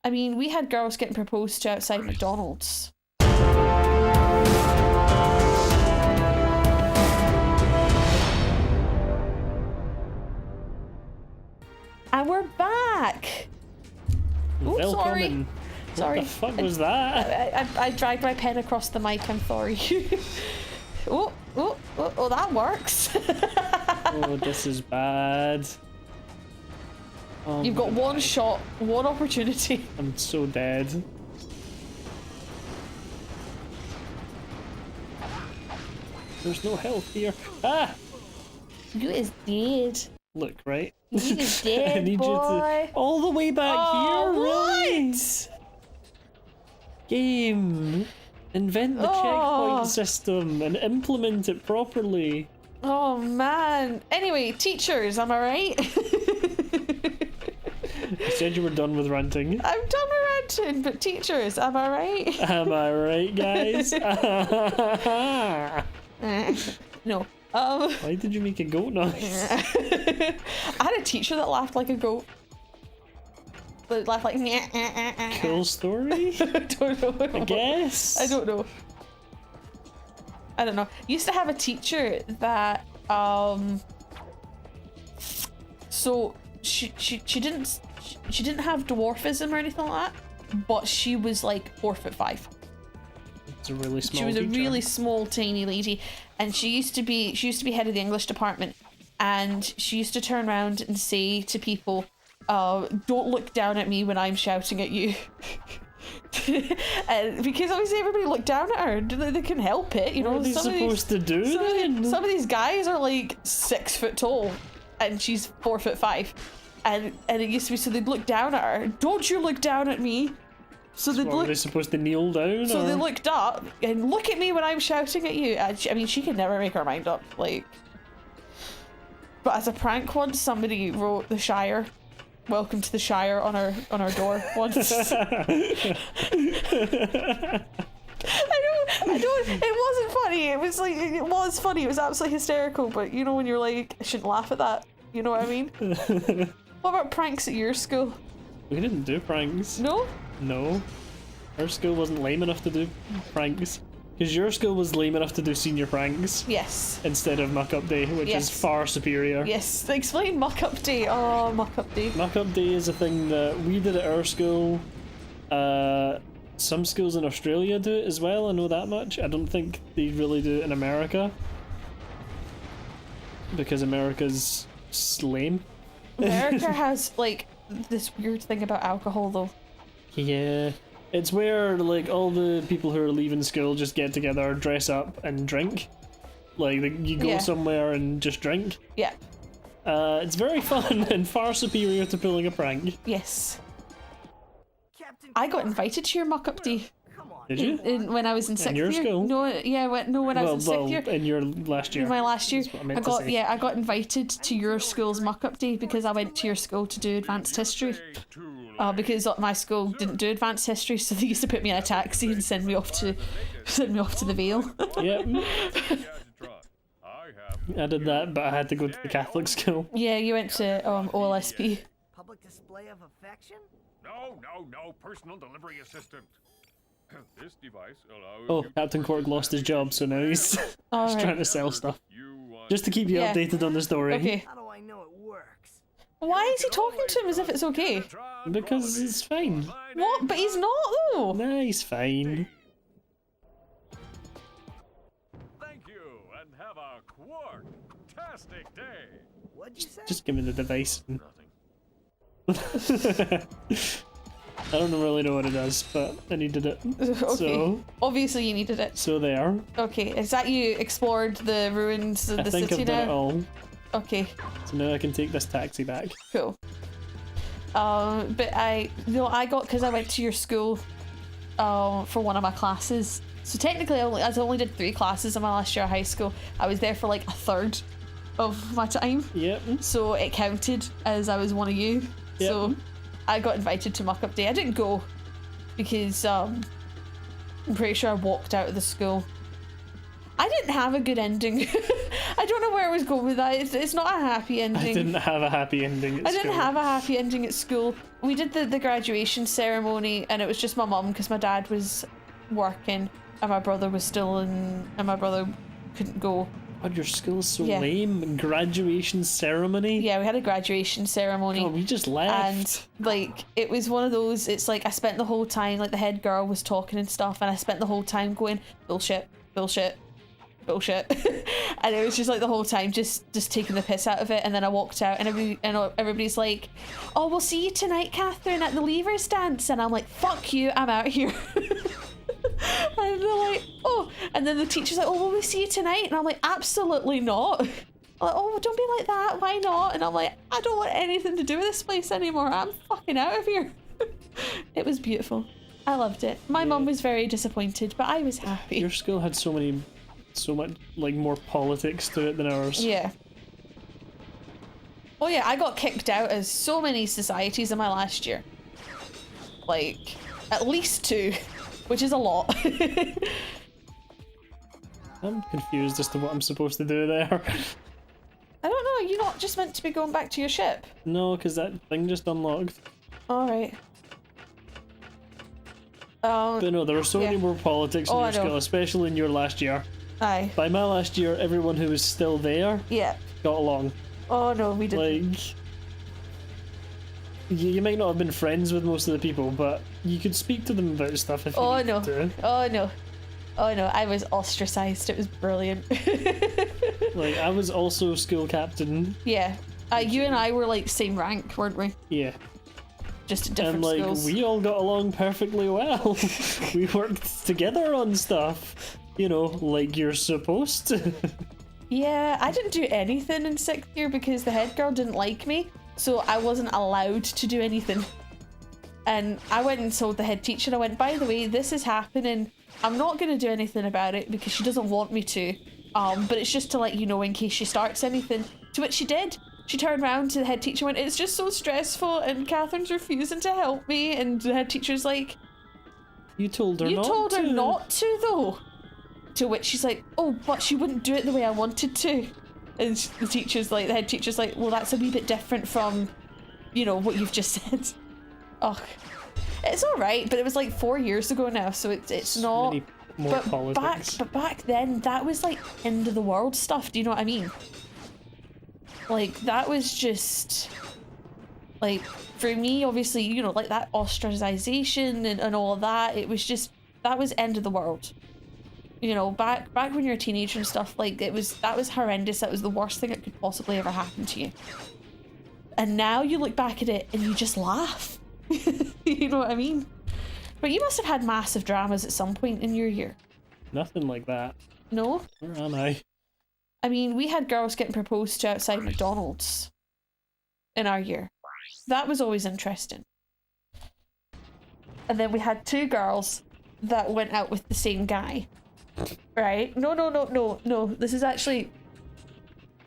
I mean, we had girls getting proposed to outside McDonald's. And we're back! Oh, sorry. What the fuck was that? I dragged my pen across the mic, I'm sorry. Oh, that works. Oh, this is bad. Oh, you've got one shot, one opportunity. I'm so dead. There's no health here. Ah! You is dead. Look, right? You is dead, I need boy. you to... All the way back here, really? What? Game! Invent the checkpoint system and implement it properly. Oh man. Anyway, teachers, am I right? You said you were done with ranting. I'm done with ranting, but teachers, am I right? Am I right, guys? No. Why did you make a goat noise? I had a teacher that laughed like a goat. That laughed like Cool story? I don't know. I guess. I don't know. I don't know. Used to have a teacher that so she didn't have dwarfism or anything like that, but she was like 4'5". It's a really small She was teacher. a really small, tiny lady, and she used to be head of the English department, and she used to turn around and say to people, "Don't look down at me when I'm shouting at you." Because obviously everybody looked down at her. They couldn't help it, you know. What are they supposed to do then? Some of these guys are like 6 foot tall, and she's 4'5", and it used to be so they'd look down at her. Don't you look down at me? So they'd Are they supposed to kneel down? So or? they looked up and look at me when I'm shouting at you. I mean, she could never make her mind up. Like, but as a prank once, somebody wrote the Shire, "Welcome to the Shire" on her door once. I don't. It wasn't funny. It was like it was funny. It was absolutely hysterical. But you know when you're like, I shouldn't laugh at that. You know what I mean? What about pranks at your school? We didn't do pranks. No. No. Our school wasn't lame enough to do pranks. Because your school was lame enough to do senior pranks. Yes. Instead of Muck-Up Day, which is far superior. Yes. Explain Muck-Up Day. Oh, Muck-Up Day. Muck-Up Day is a thing that we did at our school. Some schools in Australia do it as well, I know that much. I don't think they really do it in America. Because America's lame. America has like this weird thing about alcohol though. Yeah. It's where like all the people who are leaving school just get together, dress up and drink. Like you go somewhere and just drink. Yeah. It's very fun and far superior to pulling a prank. Yes. I got invited to your Muck-Up Day. Did you? When I was in sixth year. In your school? No, yeah, when I was in sixth year. In your last year. In my last year, I got invited to your school's Muck-Up Day because I went to your school to do advanced history. Because my school didn't do advanced history, so they used to put me in a taxi and send me off to the Vale. Yep. I did that, but I had to go to the Catholic school. Yeah, you went to OLSP. Public display of affection? No, personal delivery assistant. This device allows Oh, Captain Cork lost his job, so now he's trying to sell stuff. Just to keep you updated on the story. Okay. How do I know it works? Why is he talking to him as if it's okay? Because it's fine. What? But he's not though. Nah, he's fine. Thank you, and have a quark-tastic day. What'd you say? Just give me the device. Nothing. I don't really know what it does, but I needed it. Okay. So Obviously you needed it. So there. Okay, is that you explored the ruins of I the think city I've done it now? all. Okay, So now I can take this taxi back. cool. But I got, because I went to your school for one of my classes. So technically I only did 3 classes in my last year of high school. I was there for like a third of my time. Yep. So it counted as I was one of you. Yep. So I got invited to Muck-Up Day. I didn't go because I'm pretty sure I walked out of the school. I didn't have a good ending. I don't know where I was going with that. It's not a happy ending. I didn't have a happy ending at I school. didn't have a happy ending at school. We did the graduation ceremony, and it was just my mum because my dad was working and my brother was still in, and my brother couldn't go. God, your school's so Yeah. lame. Graduation ceremony? Yeah, we had a graduation ceremony. God, we just left. And like it was one of those, it's like I spent the whole time, like the head girl was talking and stuff, and I spent the whole time going bullshit, bullshit, bullshit. And it was just like the whole time just taking the piss out of it. And then I walked out and everybody's like, oh, we'll see you tonight, Catherine, at the Leavers dance. And I'm like, fuck you, I'm out here. And they're like, oh, and then the teacher's like, oh, will we see you tonight? And I'm like, absolutely not. I'm like, oh, don't be like that, why not? And I'm like, I don't want anything to do with this place anymore, I'm fucking out of here. It was beautiful, I loved it. My mum was very disappointed, but I was happy. Your school had so much like more politics to it than ours. Yeah. Oh yeah, I got kicked out of so many societies in my last year. Like, at least 2. Which is a lot. I'm confused as to what I'm supposed to do there. I don't know, you're not just meant to be going back to your ship? No, because that thing just unlocked. Alright. But no, there were so many more politics in Oh, your I know. school, especially in your last year. Aye. By my last year, everyone who was still there Yeah. got along. Oh no, we didn't. Like, you might not have been friends with most of the people, but you could speak to them about stuff if you Oh needed no. to. Oh no. Oh no, I was ostracized. It was brilliant. Like, I was also school captain. Yeah. You and I were like same rank, weren't we? Yeah. Just at different And like, schools. we all got along perfectly well. We worked together on stuff. You know, like you're supposed to. Yeah, I didn't do anything in 6th year because the head girl didn't like me, so I wasn't allowed to do anything. And I went and told the head teacher, I went, by the way, this is happening. I'm not going to do anything about it because she doesn't want me to. But it's just to let you know in case she starts anything. To which she did. She turned around to the head teacher and went, it's just so stressful and Catherine's refusing to help me. And the head teacher's like, You told her you not told to. her not to though. To which she's like, oh, but she wouldn't do it the way I wanted to. And the teacher's like, the head teacher's like, well, that's a wee bit different from, you know, what you've just said. Ugh. It's alright, but it was like 4 years ago now, so it's not... Many more politics. But back then, that was like end of the world stuff, do you know what I mean? Like, that was just... Like, for me, obviously, you know, like that ostracization and all of that, it was just... That was end of the world. You know, back when you're a teenager and stuff, like, that was horrendous. That was the worst thing that could possibly ever happen to you. And now you look back at it and you just laugh. You know what I mean? But you must have had massive dramas at some point in your year. Nothing like that. No? Where am I? I mean, we had girls getting proposed to outside McDonald's in our year. That was always interesting. And then we had 2 girls that went out with the same guy. Right? No. This is actually...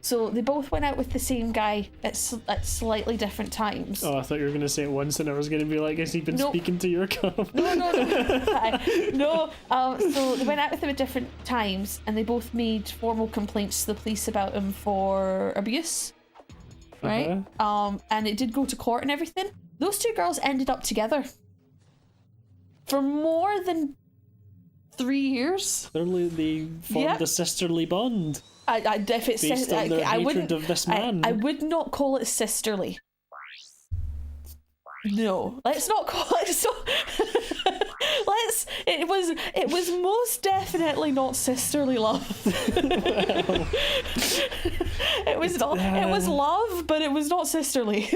So they both went out with the same guy at slightly different times. Oh, I thought you were going to say it once and I was going to be like, has he been Nope. speaking to your cup? No. No. So they went out with him at different times and they both made formal complaints to the police about him for abuse. Right? And it did go to court and everything. Those 2 girls ended up together. For more than 3 years. They formed a sisterly bond. If it's Based on their hatred wouldn't, of this man. I would not call it sisterly. No, let's not call it so. It was most definitely not sisterly love. It was not. It was love, but it was not sisterly.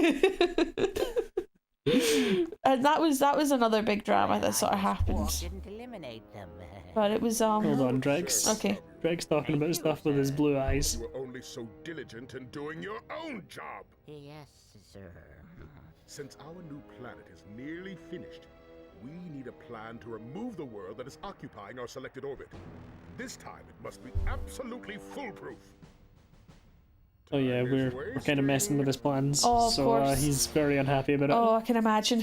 And that was another big drama that sort of happened. Didn't eliminate them. But it was Hold on, Drex. Okay. Drex talking about stuff with his blue eyes. You were only so diligent in doing your own job. Yes, sir. Since our new planet is nearly finished, we need a plan to remove the world that is occupying our selected orbit. This time it must be absolutely foolproof. Oh yeah, we're kind of messing with his plans. Oh, of so course. He's very unhappy about it. Oh, I can imagine.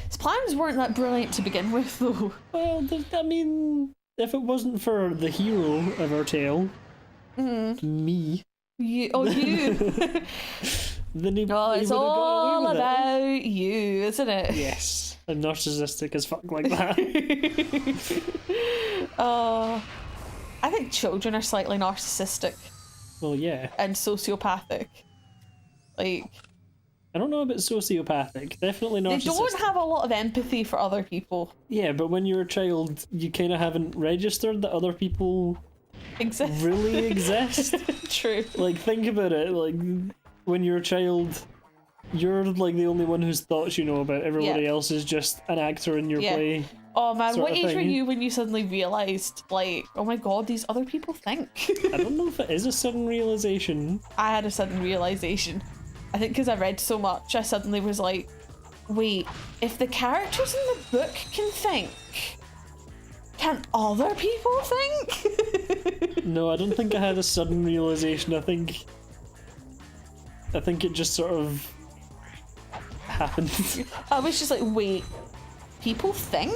His plans weren't that brilliant to begin with, though. Well, I mean, if it wasn't for the hero of our tale, me, You. Oh, you. Then he Oh, he it's would have got all away with it. about you, isn't it? Yes, I'm narcissistic as fuck like that. I think children are slightly narcissistic Well, yeah. and sociopathic. Like, I don't know about sociopathic. Definitely they narcissistic. don't have a lot of empathy for other people. Yeah, but when you're a child, you kind of haven't registered that other people Exist. really exist. True. Like, think about it. Like, when you're a child, you're like the only one whose thoughts you know about. Everybody Yeah. else is just an actor in your Yeah. play. Oh man, Sort what of age were thing. you when you suddenly realised, like, oh my god, these other people think? I don't know if it is a sudden realization. I had a sudden realisation. I think because I read so much, I suddenly was like, wait, if the characters in the book can think, can other people think? No, I don't think I had a sudden realization. I think it just sort of happened. I was just like, wait, people think?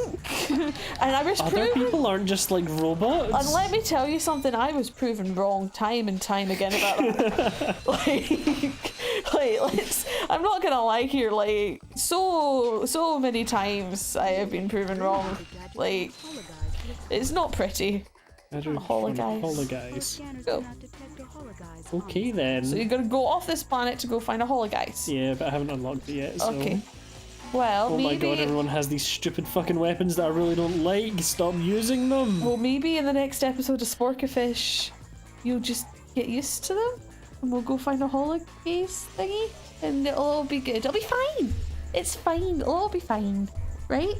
And I was Other proven... people aren't just like robots. And let me tell you something, I was proven wrong time and time again about that. I'm not gonna lie here, like, so many times I have been proven wrong. Like, it's not pretty. Hologuise. Go. Okay then. So you're gonna go off this planet to go find a hologuise. Yeah, but I haven't unlocked it yet, so... Okay. Well, Oh my maybe... god, everyone has these stupid fucking weapons that I really don't like. Stop using them! Well, maybe in the next episode of Sporkafish, you'll just get used to them, and we'll go find a hologuise thingy, and it'll all be good. It'll be fine. It's fine. It'll all be fine, right?